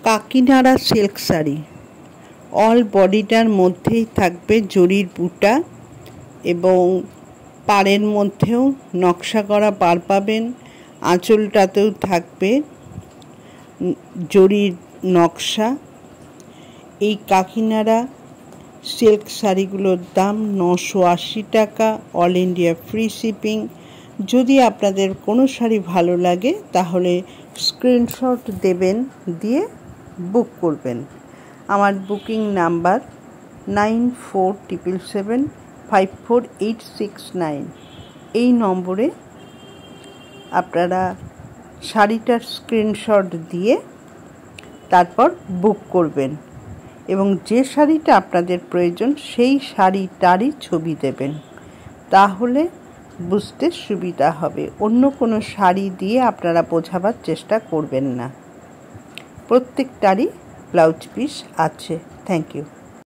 Kakinara silk sari. All বডিটার মধ্যেই থাকবে জরির বুটা এবং পাড়ের মধ্যেও নকশা করা পাড় পাবেন। আঁচলটাতেও থাকবে জরির নকশা। এই কাকিনাড়া সিল্ক শাড়িগুলোর দাম 980 টাকা, অল ইন্ডিয়া ফ্রি শিপিং। যদি আপনাদের কোনো শাড়ি ভালো লাগে তাহলে স্ক্রিনশট দেবেন, দিয়ে বুক করবেন। আমার বুকিং নাম্বার 9477754869। এই নম্বরে আপনারা শাড়িটার স্ক্রিনশট দিয়ে তারপর বুক করবেন এবং যে শাড়িটা আপনাদের প্রয়োজন সেই শাড়িটারই ছবি দেবেন, তাহলে বুঝতে সুবিধা হবে। অন্য কোনো শাড়ি দিয়ে আপনারা বোঝাবার চেষ্টা করবেন না। প্রত্যেকটারই ব্লাউজ পিস আছে। Thank you.